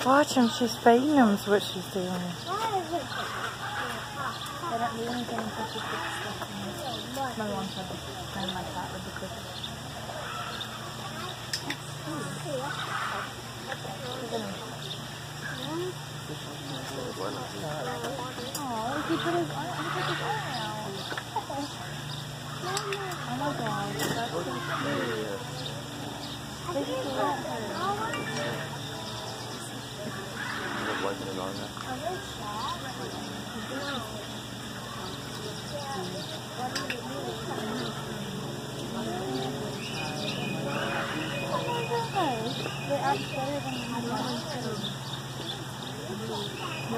Watch him, she's feeding him is what she's doing. They don't do anything until she puts stuff in there. My mom said kind of like that with the cookie. Oh, he put his arm out. Oh my god, that's so cute. They just let her. Wiping it on there.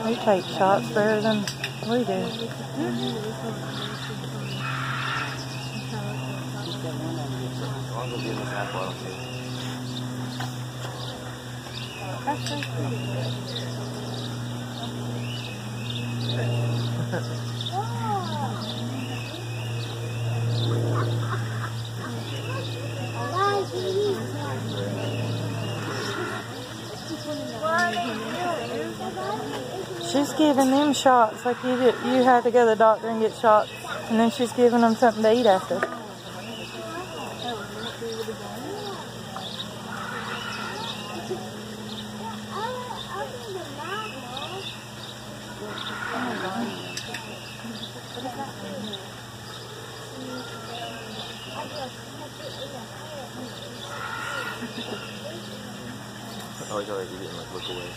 They take shots better than we do. I'll go get this half bottle. That's so She's giving them shots like you did. You had to go to the doctor and get shots, and then she's giving them something to eat after. I like how they eat it and like look away.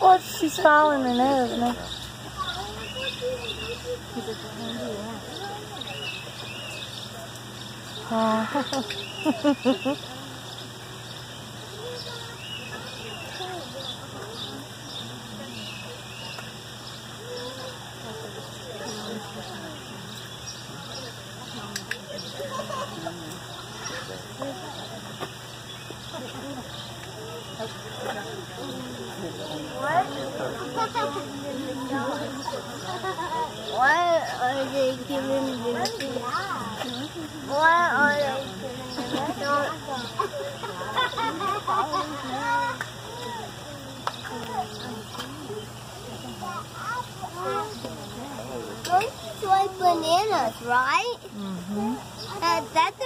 What? She's filing her nose, isn't it? Oh. What are they giving the What are they Those like bananas, right? Mm-hmm. That's a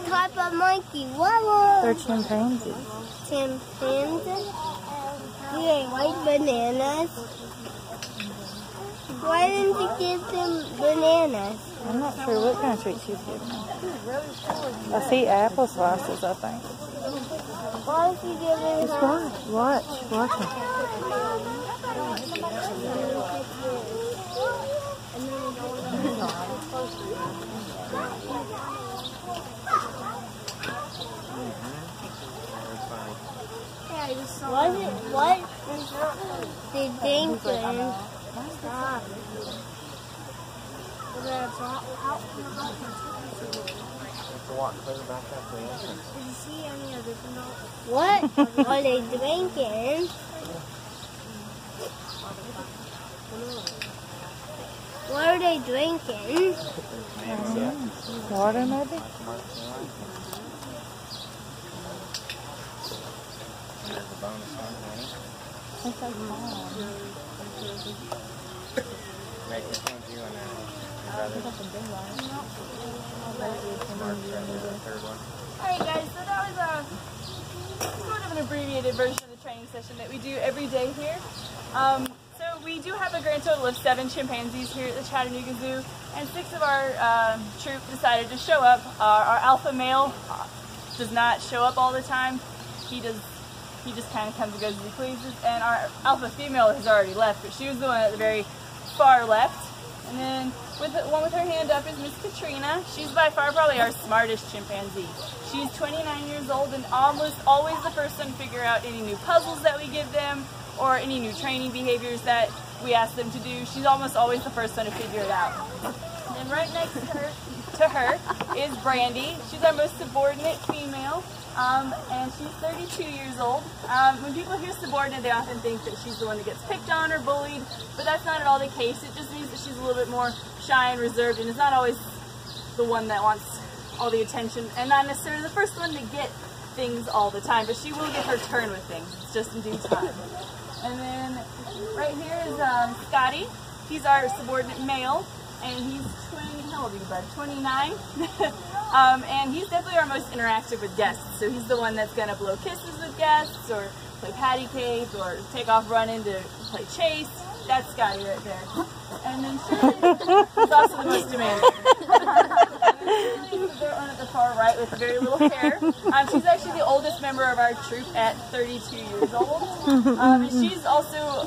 type of monkey. What? They're chimpanzees. Chimpanzees? Do they like bananas? Why didn't you give them bananas? I'm not sure what kind of treat she's giving them. I see apple slices, I think. Why is she giving Just her? watch them. What is the drinking? Stop. What are they drinking? What are they drinking? Water, maybe? It's like mom. Make this one you and Alright guys, so that was sort of an abbreviated version of the training session that we do every day here. So we do have a grand total of 7 chimpanzees here at the Chattanooga Zoo, and 6 of our troop decided to show up. Our alpha male does not show up all the time. He just kind of comes and goes as he pleases, and our alpha female has already left, but she was the one at the very far left. And then with the one with her hand up is Miss Katrina. She's by far probably our smartest chimpanzee. She's 29 years old and almost always the first one to figure out any new puzzles that we give them or any new training behaviors that we ask them to do. She's almost always the first one to figure it out. And then right next to her is Brandy. She's our most subordinate female. And she's 32 years old. When people hear subordinate, they often think that she's the one that gets picked on or bullied, but that's not at all the case. It just means that she's a little bit more shy and reserved and is not always the one that wants all the attention, and not necessarily the first one to get things all the time, but she will get her turn with things. It's just in due time. And then right here is Scotty. He's our subordinate male, and he's 20, how old are you, bud? 29? And he's definitely our most interactive with guests. So he's the one that's going to blow kisses with guests, or play patty cake, or take off running to play chase. That's Scotty right there. And then Shirley is also the most demanding. Shirley is the one at the far right with very little hair. She's actually the oldest member of our troop at 32 years old. And she's also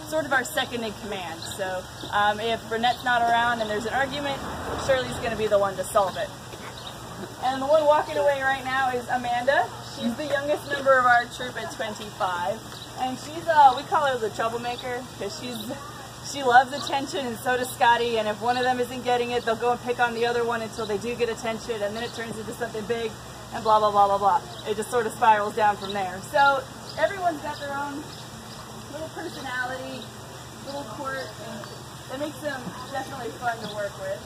sort of our second in command. So if Burnette's not around and there's an argument, Shirley's going to be the one to solve it. And the one walking away right now is Amanda. She's the youngest member of our troop at 25. And she's, we call her the troublemaker, because she loves attention, and so does Scotty, and if one of them isn't getting it, they'll go and pick on the other one until they do get attention, and then it turns into something big, and blah, blah, blah, blah, blah. It just sort of spirals down from there. So everyone's got their own little personality, little quirk, and it makes them definitely fun to work with.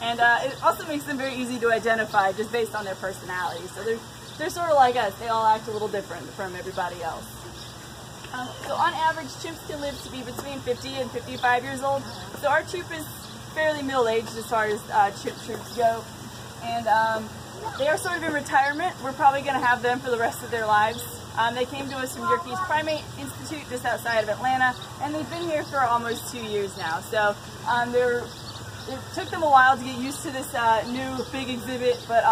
And it also makes them very easy to identify just based on their personality. So they're sort of like us. They all act a little different from everybody else. So on average, chimps can live to be between 50 and 55 years old. So our troop is fairly middle-aged as far as chimp troops go. And they are sort of in retirement. We're probably going to have them for the rest of their lives. They came to us from Yerkes Primate Institute just outside of Atlanta, and they've been here for almost 2 years now. So it took them a while to get used to this new big exhibit, but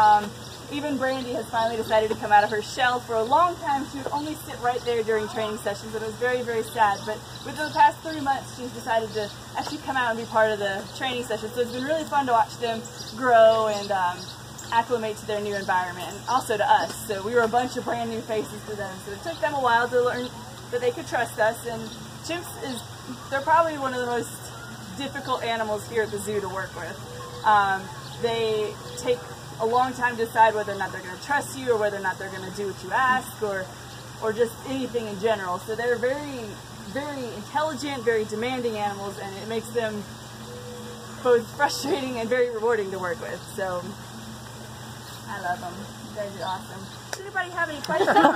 even Brandy has finally decided to come out of her shell. For a long time, she would only sit right there during training sessions, and it was very, very sad. But within the past 3 months, she's decided to actually come out and be part of the training session. So it's been really fun to watch them grow and acclimate to their new environment, and also to us. So we were a bunch of brand new faces to them. So it took them a while to learn that they could trust us. And chimps they're probably one of the most difficult animals here at the zoo to work with. They take a long time to decide whether or not they're going to trust you, or whether or not they're going to do what you ask, or just anything in general. So they're very, very intelligent, very demanding animals, and it makes them both frustrating and very rewarding to work with. So I love them. You guys are awesome. Does anybody have any questions? Very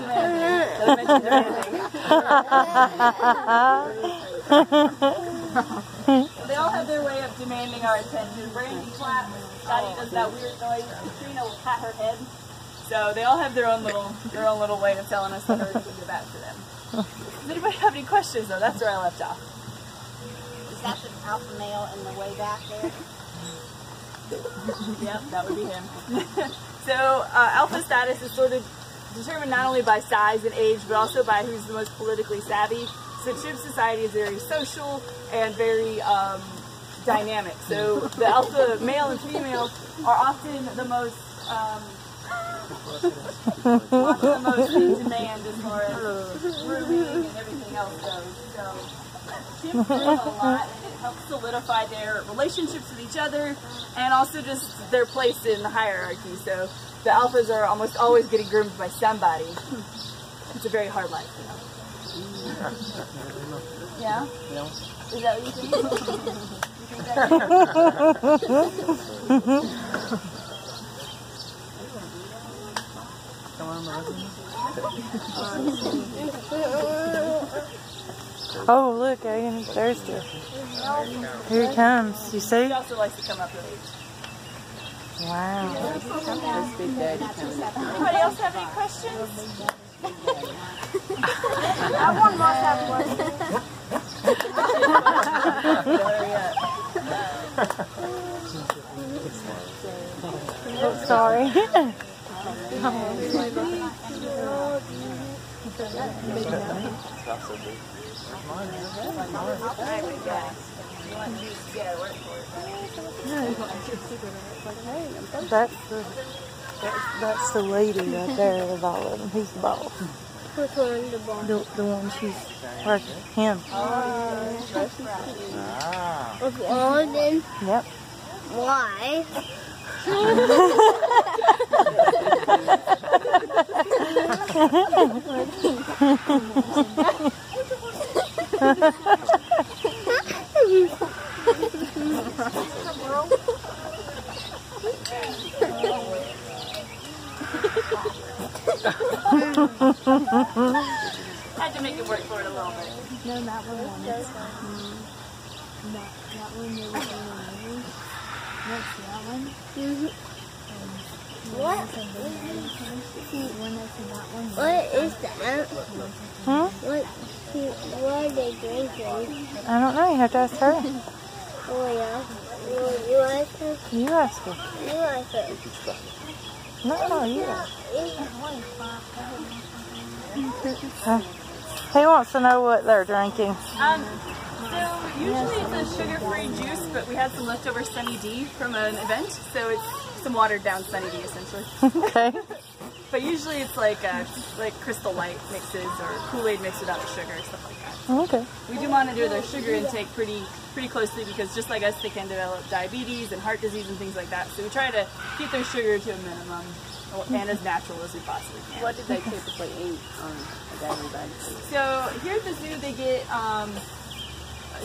demanding. Doesn't make you demanding. They all have their way of demanding our attention. Brandy claps. Scotty does that weird noise. Katrina will pat her head. So they all have their own little way of telling us that we can get back to them. Does anybody have any questions though? That's where I left off. Is that the alpha male in the way back there? Yep, that would be him. So alpha status is sort of determined not only by size and age, but also by who's the most politically savvy. So chimp society is very social and very dynamic. So the alpha male and female are often the most in demand as far as grooming and everything else goes. So chimps groom a lot, and it helps solidify their relationships with each other, and also just their place in the hierarchy. So the alphas are almost always getting groomed by somebody. It's a very hard life. Yeah? Yeah. Is that what you think? Oh, look, Aiden, he's thirsty. Here he comes. You see? He also likes to come up with age. Wow. Anybody else have any questions? I want more have one. Oh, sorry. That's the lady right there of all of them. He's the boss. Which one? The ball? The one she's working. Him. Of all of them? Yep. Why? Had to make it work for it a little bit. No, that one won it. That one there was one. Next to that one. What? What is that? Hmm? What are they drinking? I don't know. You have to ask her. Oh, yeah. You ask her? You ask her. You ask her. No, you ask. He wants to know what they're drinking. So usually it's a sugar-free juice, but we had some leftover Sunny D from an event, so it's some watered-down Sunny D essentially. Okay. But usually it's like Crystal Light mixes or Kool-Aid mixed without the sugar, stuff like that. Okay. We do monitor their sugar intake pretty closely because just like us, they can develop diabetes and heart disease and things like that. So we try to keep their sugar to a minimum and as natural as we possibly can. What did they typically eat on a daily basis? So here at the zoo, they get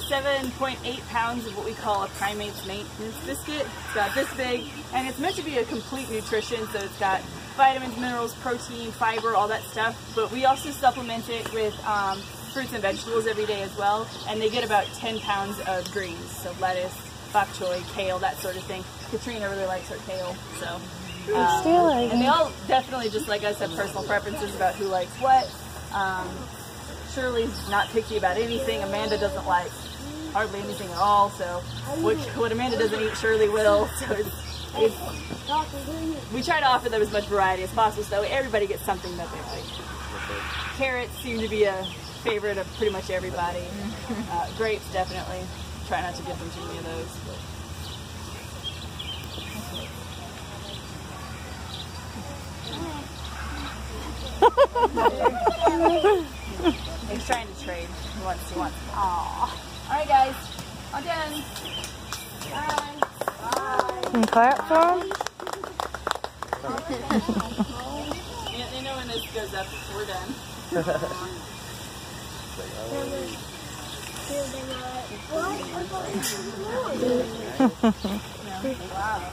7.8 pounds of what we call a primate's maintenance biscuit. It's about this big, and it's meant to be a complete nutrition, so it's got vitamins, minerals, protein, fiber, all that stuff. But we also supplement it with fruits and vegetables every day as well, and they get about 10 pounds of greens, so lettuce, bok choy, kale, that sort of thing. Katrina really likes her kale, so. And they all definitely, just like us, have personal preferences about who likes what. Shirley's not picky about anything. Amanda doesn't like hardly anything at all, so what Amanda doesn't eat, Shirley will. So we try to offer them as much variety as possible so everybody gets something that they like. Carrots seem to be a favorite of pretty much everybody. Grapes, definitely. Try not to give them too many of those. He's trying to trade. He wants. Aww. Alright guys, all done. Bye. Bye. Can you clap for him? They know when this goes up, we're done. What? Wow.